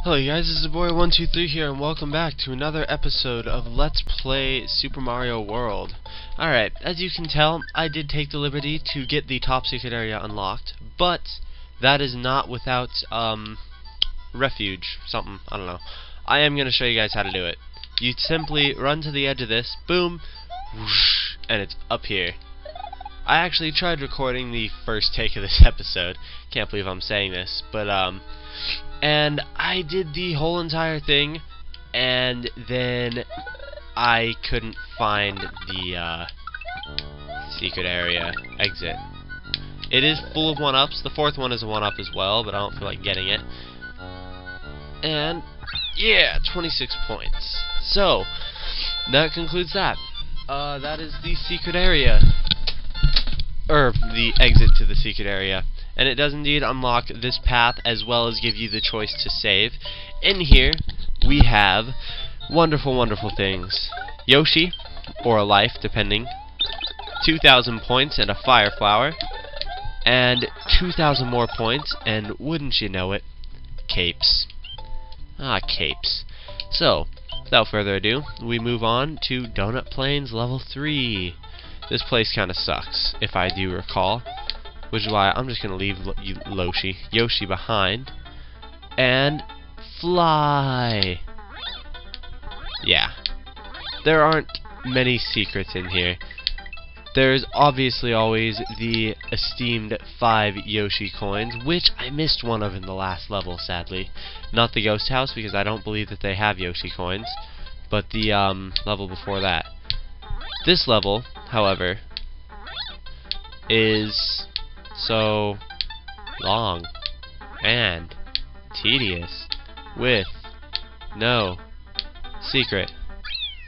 Hello guys, this is boy123 here, and welcome back to another episode of Let's Play Super Mario World. Alright, as you can tell, I did take the liberty to get the top secret area unlocked, but that is not without, refuge, something, I don't know. I am going to show you guys how to do it. You simply run to the edge of this, boom, whoosh, and it's up here. I actually tried recording the first take of this episode, can't believe I'm saying this, but, and I did the whole entire thing, and then I couldn't find the secret area exit. It is full of one-ups. The fourth one is a one-up as well, but I don't feel like getting it. And yeah, 26 points. So that concludes that. That is the secret area, or the exit to the secret area. And it does indeed unlock this path, as well as give you the choice to save. In here, we have wonderful, wonderful things. Yoshi, or a life, depending. 2,000 points and a fire flower. And 2,000 more points, and wouldn't you know it, capes. Ah, capes. So, without further ado, we move on to Donut Plains Level 3. This place kind of sucks, if I do recall. Which is why I'm just going to leave Yoshi behind. And fly! Yeah. There aren't many secrets in here. There's obviously always the esteemed 5 Yoshi coins, which I missed one of in the last level, sadly. Not the ghost house, because I don't believe that they have Yoshi coins, but the level before that. This level, however, is so long and tedious, with no secret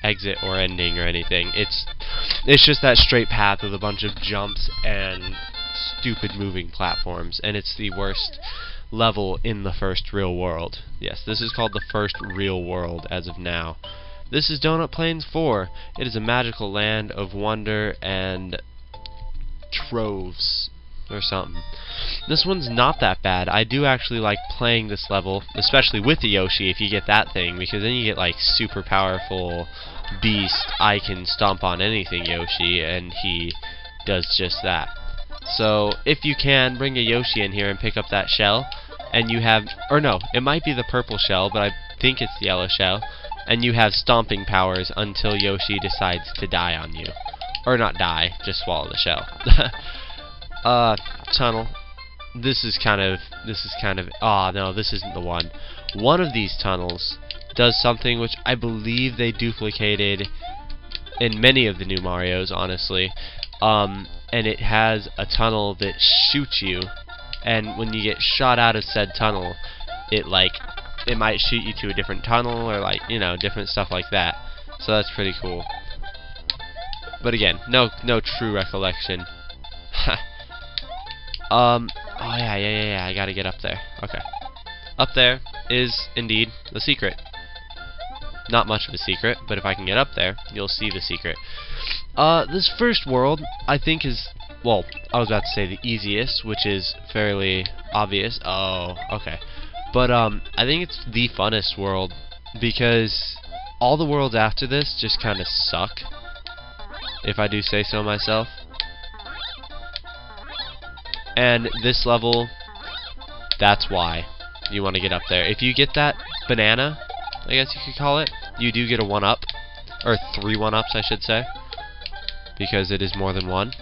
exit or ending or anything. It's just that straight path with a bunch of jumps and stupid moving platforms, and it's the worst level in the first real world. Yes, this is called the first real world as of now. This is Donut Plains 4. It is a magical land of wonder and troves or something. This one's not that bad. I do actually like playing this level, especially with the Yoshi, if you get that thing, because then you get like super powerful beast, I can stomp on anything Yoshi, and he does just that. So if you can, bring a Yoshi in here and pick up that shell, and you have, or no, it might be the purple shell, but I think it's the yellow shell, and you have stomping powers until Yoshi decides to die on you. Or not die, just swallow the shell. Tunnel. This is kind of, no, this isn't the one. One of these tunnels does something which I believe they duplicated in many of the new Marios, honestly. And it has a tunnel that shoots you, and when you get shot out of said tunnel, it might shoot you to a different tunnel, or different stuff like that. So that's pretty cool. But again, no true recollection. Oh yeah, I gotta get up there. Okay. Up there is indeed the secret. Not much of a secret, but if I can get up there, you'll see the secret. This first world, I think is, well, I was about to say the easiest, which is fairly obvious. Oh, okay. But, I think it's the funnest world, because all the worlds after this just kinda suck, if I do say so myself. And this level, that's why you want to get up there. If you get that banana, I guess you could call it, you do get a 1-up, or 3 1-ups I should say, because it is more than one.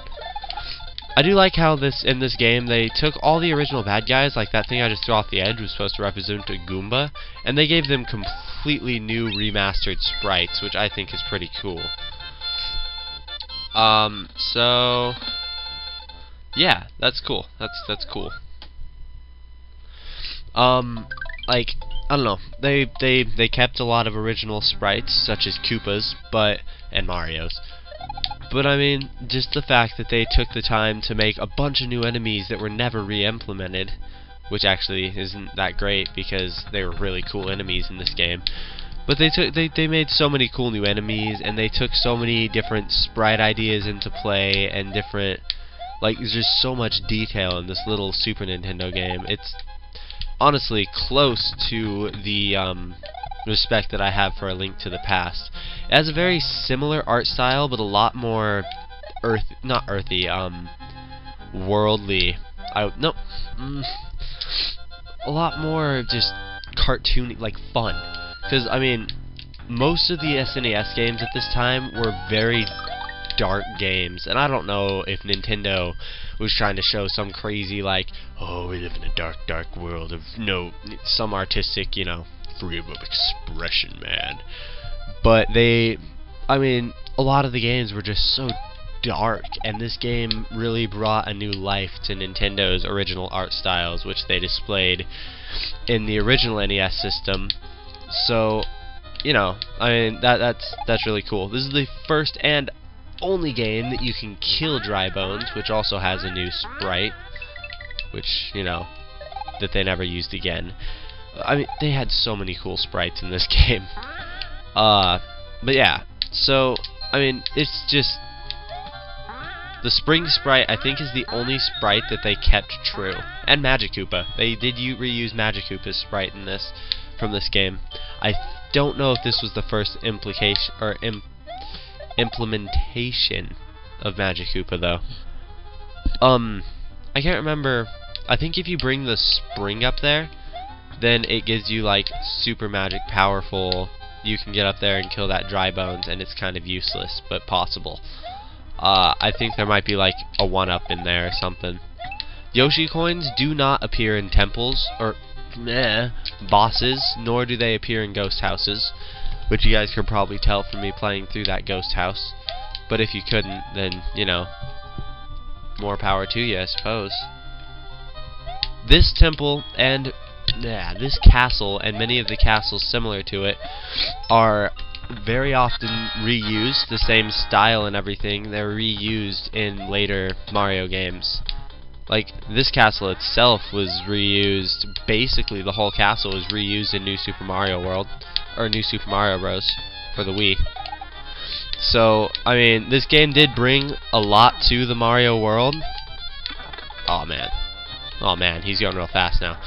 I do like how in this game they took all the original bad guys, like that thing I just threw off the edge was supposed to represent a Goomba, and they gave them completely new remastered sprites, which I think is pretty cool. So yeah, that's cool. That's cool. Like, I don't know. They kept a lot of original sprites, such as Koopas, and Mario's. But I mean, just the fact that they took the time to make a bunch of new enemies that were never re-implemented, which actually isn't that great because they were really cool enemies in this game. But they made so many cool new enemies, and they took so many different sprite ideas into play, and different, like, there's just so much detail in this little Super Nintendo game. honestly close to the respect that I have for A Link to the Past. It has a very similar art style, but a lot more not earthy, worldly. A lot more just cartoony, like fun. Because I mean, most of the SNES games at this time were very dark games, and I don't know if Nintendo was trying to show some crazy, like, oh, we live in a dark, dark world of some artistic, freedom of expression, man. But a lot of the games were just so dark, and this game really brought a new life to Nintendo's original art styles, which they displayed in the original NES system. So, that's really cool. This is the first and only game that you can kill Dry Bones, which also has a new sprite, which, that they never used again. They had so many cool sprites in this game. But yeah, so, it's just... The Spring sprite, I think, is the only sprite that they kept true. And Magic Koopa. They did reuse Magic Koopa's sprite in this, from this game. I don't know if this was the first implementation of Magic Koopa, though. I can't remember. I think if you bring the Spring up there, then it gives you, like, super magic powerful. You can get up there and kill that Dry Bones, and it's kind of useless, but possible. I think there might be, like, a 1-up in there or something. Yoshi coins do not appear in temples, or bosses, nor do they appear in ghost houses, which you guys could probably tell from me playing through that ghost house. But if you couldn't, then, more power to you, I suppose. This temple and this castle and many of the castles similar to it are very often reused, the same style and everything. They're reused in later Mario games. Like, this castle itself was reused, basically the whole castle was reused in New Super Mario World, or New Super Mario Bros. For the Wii. So, this game did bring a lot to the Mario world. Oh man, he's going real fast now.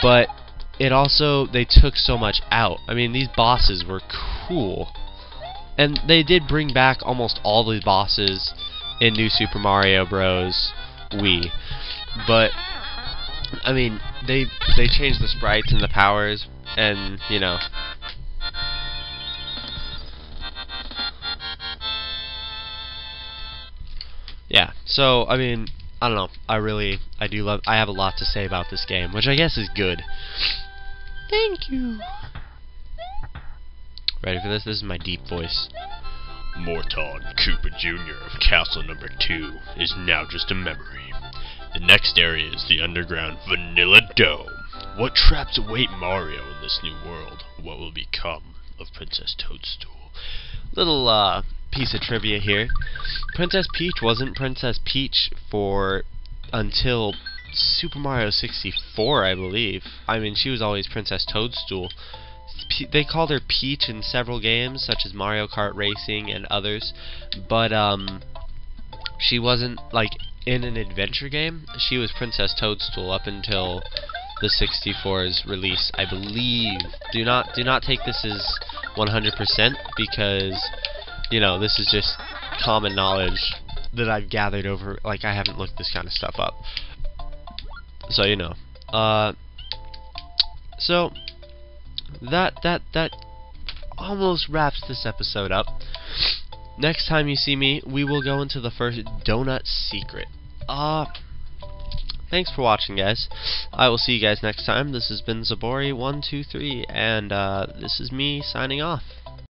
But it also, they took so much out. These bosses were cool. And they did bring back almost all the bosses in New Super Mario Bros. Wii. But, they changed the sprites and the powers, and, yeah, so, I don't know, I have a lot to say about this game, which I guess is good. Thank you. Ready for this? This is my deep voice. Morton Koopa Jr. of Castle Number 2 is now just a memory. The next area is the underground Vanilla Dome. What traps await Mario in this new world? What will become of Princess Toadstool? Little, piece of trivia here. Princess Peach wasn't Princess Peach until Super Mario 64, I believe. She was always Princess Toadstool. They called her Peach in several games, such as Mario Kart Racing and others, but she wasn't, like, in an adventure game. She was Princess Toadstool up until the 64's release, I believe. Do not take this as 100%, because this is just common knowledge that I've gathered over, like, I haven't looked this kind of stuff up. So, so, that almost wraps this episode up. Next time you see me, we will go into the first donut secret. Thanks for watching, guys. I will see you guys next time. This has been Zabori123, and this is me signing off.